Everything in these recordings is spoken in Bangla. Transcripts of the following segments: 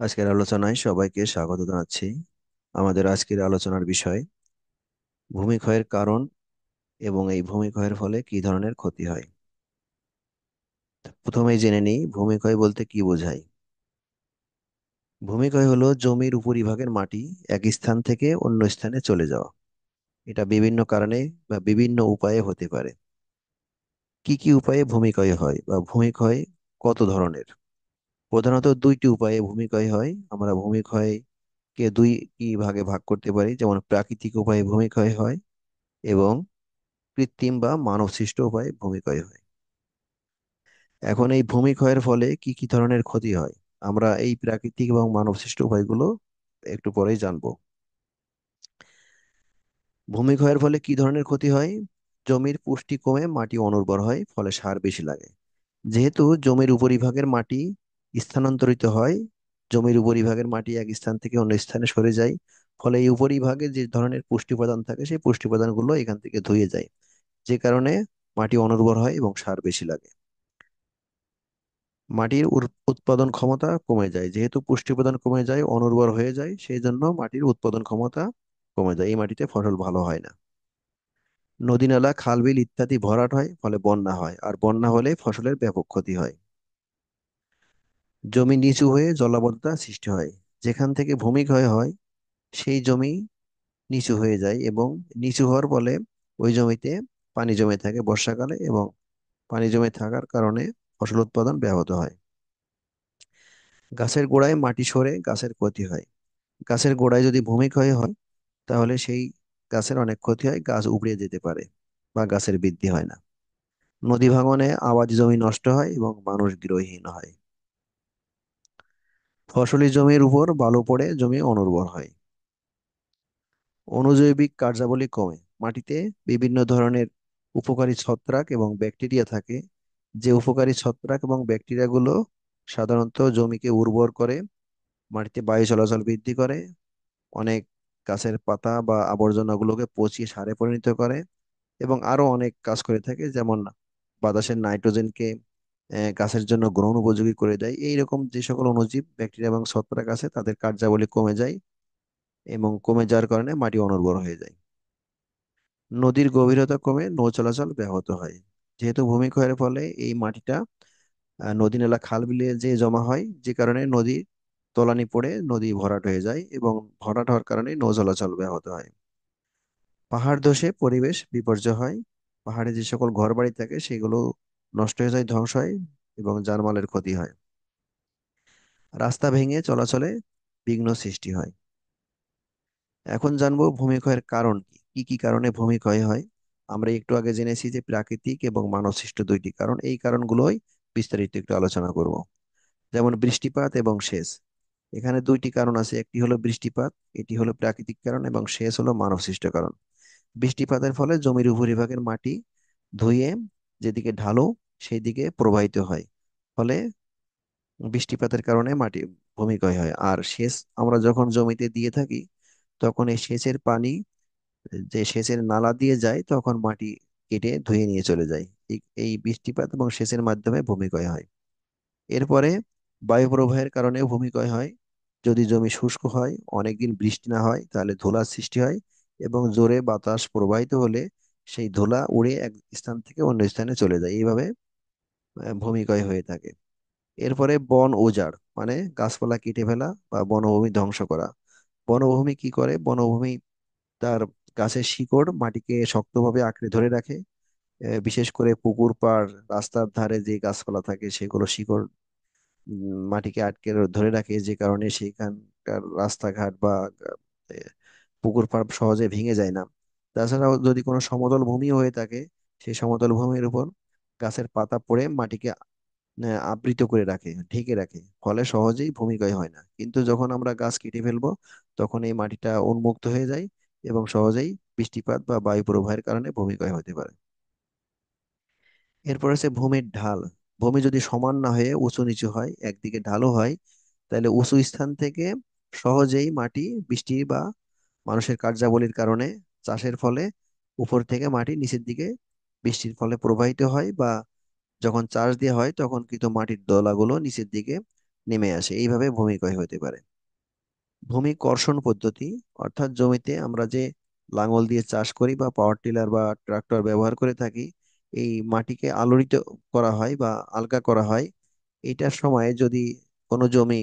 আজকের আলোচনায় সবাইকে স্বাগত জানাচ্ছি। আমাদের আজকের আলোচনার বিষয় ভূমিক্ষয়ের কারণ এবং এই ভূমিক্ষয়ের ফলে কি ধরনের ক্ষতি হয়। প্রথমেই জেনে নিই ভূমিক্ষয় বলতে কি বোঝায়। ভূমিক্ষয় হলো জমির উপরিভাগের মাটি এক স্থান থেকে অন্য স্থানে চলে যাওয়া। এটা বিভিন্ন কারণে বা বিভিন্ন উপায়ে হতে পারে। কি কি উপায়ে ভূমিক্ষয় হয় বা ভূমিক্ষয় কত ধরনের? প্রধানত দুইটি উপায়ে ভূমিক্ষয় হয়। আমরা ভূমিক্ষয়কে দুই ভাগে ভাগ করতে পারি, যেমন প্রাকৃতিক উপায়ে ভূমিক্ষয় হয় এবং কৃত্রিম বা মানবসৃষ্ট উপায়ে ভূমিক্ষয় হয়। এখন এই ভূমিক্ষয়ের ফলে কি কি ধরনের ক্ষতি হয় আমরা এই প্রাকৃতিক এবং মানবসৃষ্ট উপায়গুলো একটু পরেই জানবো। ভূমিক্ষয়ের ফলে কি ধরনের ক্ষতি হয়? জমির পুষ্টি কমে মাটি অনুর্বর হয়, ফলে সার বেশি লাগে। যেহেতু জমির উপরিভাগের মাটি স্থানান্তরিত হয়, জমির উপরিভাগের মাটি এক স্থান থেকে অন্য স্থানে সরে যায়, ফলে এই উপরিভাগে যে ধরনের পুষ্টি উপাদান থাকে সেই পুষ্টি উপাদানগুলো এখান থেকে ধুয়ে যায়, যে কারণে মাটি অনুর্বর হয় এবং সার বেশি লাগে। মাটির উৎপাদন ক্ষমতা কমে যায়, যেহেতু পুষ্টি উপাদান কমে যায়, অনুর্বর হয়ে যায়, সেই জন্য মাটির উৎপাদন ক্ষমতা কমে যায়, এই মাটিতে ফসল ভালো হয় না। নদী নালা খাল বিল ইত্যাদি ভরাট হয়, ফলে বন্যা হয়, আর বন্যা হলে ফসলের ব্যাপক ক্ষতি হয়। জমি নিচু হয়ে জলাবদ্ধতা সৃষ্টি হয়। যেখান থেকে ভূমিক্ষয় হয় সেই জমি নিচু হয়ে যায়, এবং নিচু হওয়ার ফলে ওই জমিতে পানি জমে থাকে বর্ষাকালে, এবং পানি জমে থাকার কারণে ফসল উৎপাদন ব্যাহত হয়। গাছের গোড়ায় মাটি সরে গাছের ক্ষতি হয়। গাছের গোড়ায় যদি ভূমিক্ষয় হয় তাহলে সেই গাছের অনেক ক্ষতি হয়, গাছ উপড়ে যেতে পারে বা গাছের বৃদ্ধি হয় না। নদী ভাঙনে আবাদি জমি নষ্ট হয় এবং মানুষ গৃহহীন হয়। ফসলি জমির উপর বালু পড়ে জমি অনুর্বর হয়। অণুজৈবিক কার্যাবলী কমে। মাটিতে বিভিন্ন ধরনের উপকারী ছত্রাক এবং ব্যাকটেরিয়া থাকে। যে উপকারী ছত্রাক এবং ব্যাকটেরিয়াগুলো সাধারণত জমিকে উর্বর করে, মাটিতে বায়ু চলাচল বৃদ্ধি করে, অনেক গাছের পাতা বা আবর্জনাগুলোকে পচিয়ে সারে পরিণত করে, এবং আরো অনেক কাজ করে থাকে, যেমন বাতাসের নাইট্রোজেনকে গাছের জন্য গ্রহণ উপযোগী করে দেয়। এইরকম যে সকল অণুজীব ব্যাকটেরিয়া এবং ছত্রাক আছে তাদের কার্যাবলী কমে যায়, এবং কমে যাওয়ার কারণে মাটি অনুর্বর হয়ে যায়। নদীর গভীরতা কমে নৌ চলাচল ব্যাহত হয়। যেহেতু ভূমিক্ষয়ের ফলে এই মাটিটা নদী নালা খাল বিলে যে জমা হয়, যে কারণে নদী তলানি পড়ে নদী ভরাট হয়ে যায়, এবং ভরাট হওয়ার কারণে নৌ চলাচল ব্যাহত হয়। পাহাড় ধসে পরিবেশ বিপর্যয় হয়। পাহাড়ে যে সকল ঘরবাড়ি থাকে সেগুলো নষ্ট হয়ে যায়, ধ্বংস হয়, এবং জানমালের ক্ষতি হয়। রাস্তা ভেঙে চলাচলে বিঘ্ন সৃষ্টি হয়। এখন জানবো ভূমিক্ষয়ের কারণ কি কি কি কারণে ভূমিক্ষয় হয়। আমরা একটু আগে জেনেছি যে প্রাকৃতিক এবং মানবসৃষ্ট দুইটি কারণ, এই কারণগুলোই বিস্তারিত একটু আলোচনা করব। যেমন বৃষ্টিপাত এবং সেচ। এখানে দুইটি কারণ আছে, একটি হলো বৃষ্টিপাত, এটি হলো প্রাকৃতিক কারণ, এবং সেচ হলো মানবসৃষ্ট কারণ। বৃষ্টিপাতের ফলে জমির উপরিভাগের মাটি ধুয়ে যেদিকে ঢালু সেই দিকে প্রবাহিত হয়, ফলে বৃষ্টিপাতের কারণে মাটি ভূমিক্ষয় হয়। আর সেচ আমরা যখন জমিতে দিয়ে থাকি তখন এই সেচের পানি যে সেচের নালা দিয়ে যায় তখন মাটি কেটে ধুয়ে নিয়ে চলে যায়। এই বৃষ্টিপাত এবং সেচের মাধ্যমে ভূমিক্ষয় হয়। এরপরে বায়ু প্রবাহের কারণে ভূমিক্ষয় হয়। যদি জমি শুষ্ক হয়, অনেকদিন বৃষ্টি না হয়, তাহলে ধুলার সৃষ্টি হয়, এবং জোরে বাতাস প্রবাহিত হলে সেই ধুলা উড়ে এক স্থান থেকে অন্য স্থানে চলে যায়। এইভাবে ভূমিক্ষয় হয়ে থাকে। এরপরে বন উজাড়, মানে গাছপালা কেটে ফেলা বা বনভূমি ধ্বংস করা। বনভূমি কি করে? বনভূমি তার গাছের শিকড় মাটিকে শক্তভাবে আঁকড়ে ধরে রাখে। বিশেষ করে পুকুর পাড়, রাস্তার ধারে যে গাছপালা থাকে সেগুলো শিকড় মাটিকে আটকে ধরে রাখে, যে কারণে সেখানকার রাস্তাঘাট বা আহ, পুকুর পাড় সহজে ভেঙে যায় না। তাছাড়াও যদি কোনো সমতল ভূমি হয়ে থাকে, সেই সমতল ভূমির উপর গাছের পাতা পড়ে মাটিকে আবৃত করে রাখে, ঢেকে রাখে, ফলে সহজেই ভূমিক্ষয় হয় না। কিন্তু যখন আমরা গাছ কেটে ফেলবো তখন এই মাটিটা উন্মুক্ত হয়ে যায়, এবং সহজেই বৃষ্টিপাত বা বায়ু প্রবাহের কারণে ভূমিক্ষয় হতে পারে। এরপর আছে ভূমির ঢাল। ভূমি যদি সমান না হয়ে উঁচু নিচু হয়, একদিকে ঢালু হয়, তাহলে উঁচু স্থান থেকে সহজেই মাটি বৃষ্টি বা মানুষের কার্যাবলীর কারণে চাষের ফলে উপর থেকে মাটি নিচের দিকে বৃষ্টির ফলে প্রবাহিত হয়, বা যখন চাষ দেওয়া হয় তখন কিন্তু মাটির দলাগুলো নিচের দিকে নেমে আসে, এইভাবে ভূমিক্ষয় হতে পারে। ভূমি কর্ষণ পদ্ধতি, অর্থাৎ জমিতে আমরা যে লাঙল দিয়ে চাষ করি বা পাওয়ার টিলার বা ট্রাক্টর ব্যবহার করে থাকি, এই মাটিকে আলোড়িত করা হয় বা আলগা করা হয়। এইটার সময় যদি কোনো জমি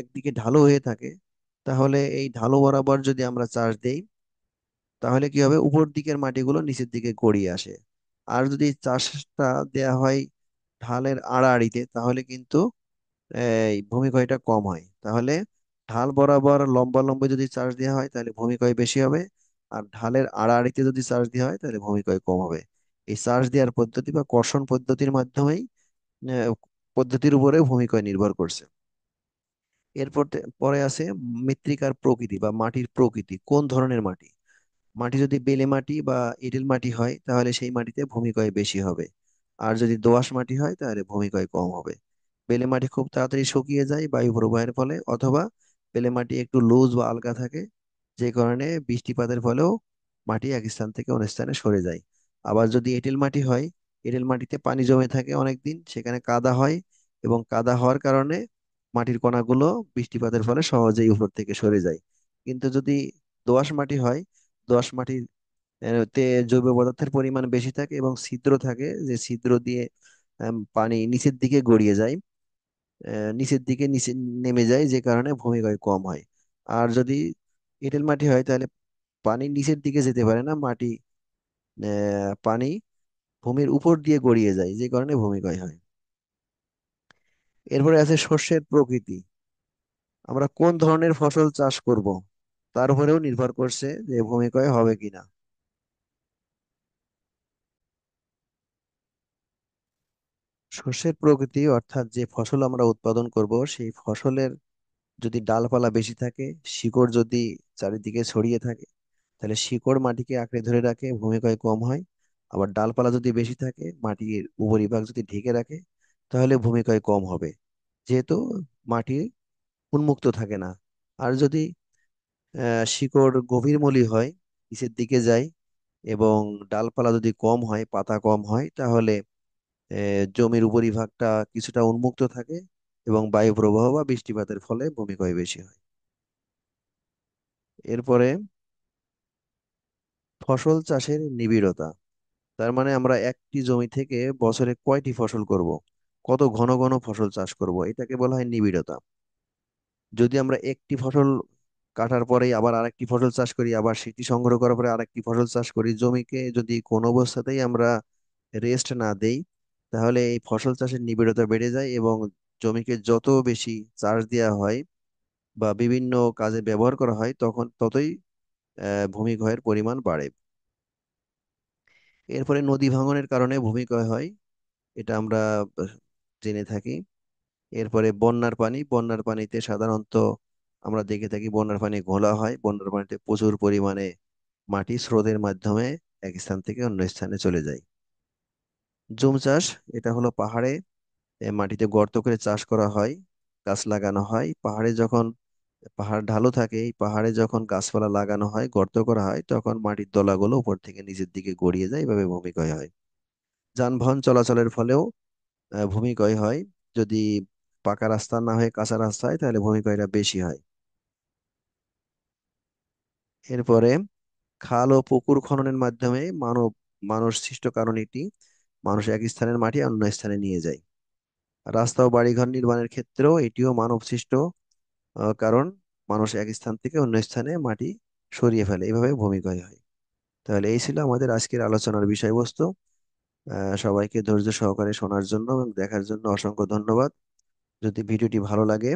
একদিকে ঢালু হয়ে থাকে, তাহলে এই ঢালু বরাবর যদি আমরা চাষ দেই, তাহলে কি হবে, উপর দিকের মাটিগুলো নিচের দিকে গড়িয়ে আসে। আর যদি চাষটা দেয়া হয় ঢালের আড়াআড়িতে, তাহলে কিন্তু এই ভূমিক্ষয়টা কম হয়। তাহলে ঢাল বরাবর লম্বা লম্বা যদি চাষ দেওয়া হয় তাহলে ভূমিক্ষয় বেশি হবে, আর ঢালের আড়াআড়িতে যদি চাষ দেওয়া হয় তাহলে ভূমিক্ষয় কম হবে। এই চাষ দেওয়ার পদ্ধতি বা কর্ষণ পদ্ধতির মাধ্যমেই আহ, পদ্ধতির উপরে ভূমিক্ষয় নির্ভর করছে। এরপর পরে আছে মৃত্তিকার প্রকৃতি বা মাটির প্রকৃতি, কোন ধরনের মাটি। মাটি যদি বেলে মাটি বা এঁটেল মাটি হয় তাহলে সেই মাটিতে ভূমিক্ষয় বেশি হবে। আর যদি দোআঁশ মাটি হয় তাহলে ভূমিক্ষয় কম হবে। বেলে মাটি খুব তাড়াতাড়ি শুকিয়ে যায় বায়ু প্রবাহের ফলে, অথবা বেলে মাটি একটু লুজ বা আলগা থাকে, যে কারণে বৃষ্টিপাতের ফলেও মাটি এক স্থান থেকে অন্য স্থানে সরে যায়। আবার যদি এঁটেল মাটি হয়, এঁটেল মাটিতে পানি জমে থাকে অনেকদিন, সেখানে কাদা হয়, এবং কাদা হওয়ার কারণে মাটির কণাগুলো বৃষ্টিপাতের ফলে সহজেই উপর থেকে সরে যায়। কিন্তু যদি দোআঁশ মাটি হয়, দোআঁশ মাটির তে জৈব পদার্থের পরিমাণ বেশি থাকে এবং ছিদ্র থাকে, যে ছিদ্র দিয়ে পানি নিচের দিকে গড়িয়ে যায়, নিচের দিকে নিচে নেমে যায়, যে কারণে ভূমিক্ষয় কম হয়। আর যদি এঁটেল মাটি হয় তাহলে পানি নিচের দিকে যেতে পারে না, মাটি পানি ভূমির উপর দিয়ে গড়িয়ে যায়, যে কারণে ভূমিক্ষয় হয়। এরপরে আছে শস্যের প্রকৃতি, আমরা কোন ধরনের ফসল চাষ করব তার উপরেও নির্ভর করছে যে ভূমিক্ষয় হবে কিনা। শস্যের প্রকৃতি অর্থাৎ যে ফসল আমরা উৎপাদন করব সেই ফসলের যদি ডালপালা বেশি থাকে, শিকড় যদি চারিদিকে ছড়িয়ে থাকে, তাহলে শিকড় মাটিকে আঁকড়ে ধরে রাখে, ভূমিক্ষয় কম হয়। আবার ডালপালা যদি বেশি থাকে, মাটির উপরিভাগ যদি ঢেকে রাখে, তাহলে ভূমিক্ষয় কম হবে, যেহেতু মাটি উন্মুক্ত থাকে না। আর যদি শিকড় গভীরমলি হয়, নিচের দিকে যায়, এবং ডালপালা যদি কম হয়, পাতা কম হয়, তাহলে জমির উপরিভাগটা কিছুটা উন্মুক্ত থাকে, এবং বায়ু প্রবাহ বা বৃষ্টিপাতের ফলে ভূমিক্ষয় বেশি হয়। এরপরে ফসল চাষের নিবিড়তা, তার মানে আমরা একটি জমি থেকে বছরে কয়টি ফসল করব, কত ঘন ঘন ফসল চাষ করব, এটাকে বলা হয় নিবিড়তা। যদি আমরা একটি ফসল কাটার পরেই আবার আরেকটি ফসল চাষ করি, আবার সেটি সংগ্রহ করার পরে আরেকটি ফসল চাষ করি, জমিকে যদি কোনো অবস্থাতেই আমরা রেস্ট না দেই, তাহলে এই ফসল চাষের নিবিড়তা বেড়ে যায়, এবং জমিকে যত বেশি চাষ দেওয়া হয় বা বিভিন্ন কাজে ব্যবহার করা হয়, তখন ততই ভূমিক্ষয়ের পরিমাণ বাড়ে। এরপরে নদী ভাঙনের কারণে ভূমিক্ষয় হয়, এটা আমরা আহ, জেনে থাকি। এরপরে বন্যার পানি, বন্যার পানিতে সাধারণত আমরা দেখে থাকি বন্যার পানি ঘোলা হয়, বন্যার পানিতে প্রচুর পরিমাণে মাটি স্রোতের মাধ্যমে এক স্থান থেকে অন্য স্থানে চলে যায়। জুম চাষ, এটা হলো পাহাড়ে মাটিতে গর্ত করে চাষ করা হয়, গাছ লাগানো হয়। পাহাড়ে যখন পাহাড় ঢালু থাকে, এই পাহাড়ে যখন গাছপালা লাগানো হয়, গর্ত করা হয়, তখন মাটির দলাগুলো উপর থেকে নিচের দিকে গড়িয়ে যায়, এভাবে ভূমিক্ষয় হয়। যানবাহন চলাচলের ফলেও ভূমিক্ষয় হয়। যদি পাকা রাস্তা না হয়ে কাঁচা রাস্তা হয় তাহলে ভূমিক্ষয়টা বেশি হয়। এরপরে খাল ও পুকুর খননের মাধ্যমে মানুষ সৃষ্ট কারণ এটি, মানুষ এক স্থানের মাটি অন্য স্থানে নিয়ে যায়। রাস্তা ও বাড়িঘর নির্মাণের ক্ষেত্রেও এটিও মানব সৃষ্ট কারণ, মানুষ এক স্থান থেকে অন্য স্থানে মাটি সরিয়ে ফেলে, এভাবে ভূমিক্ষয় হয়। তাহলে এই ছিল আমাদের আজকের আলোচনার বিষয়বস্তু। সবাইকে ধৈর্য সহকারে শোনার জন্য এবং দেখার জন্য অসংখ্য ধন্যবাদ। যদি ভিডিওটি ভালো লাগে,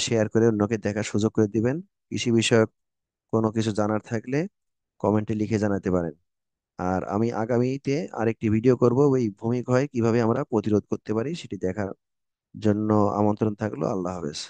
শেয়ার করে অন্যকে দেখার সুযোগ করে দিবেন। কৃষি বিষয়ক কোনো কিছু জানার থাকলে কমেন্টে লিখে জানাতে পারেন। আর আমি আগামীতে আরেকটি ভিডিও করব, ওই ভূমিক্ষয় কিভাবে আমরা প্রতিরোধ করতে পারি সেটি দেখার জন্য আমন্ত্রণ থাকলো। আল্লাহ হাফেজ।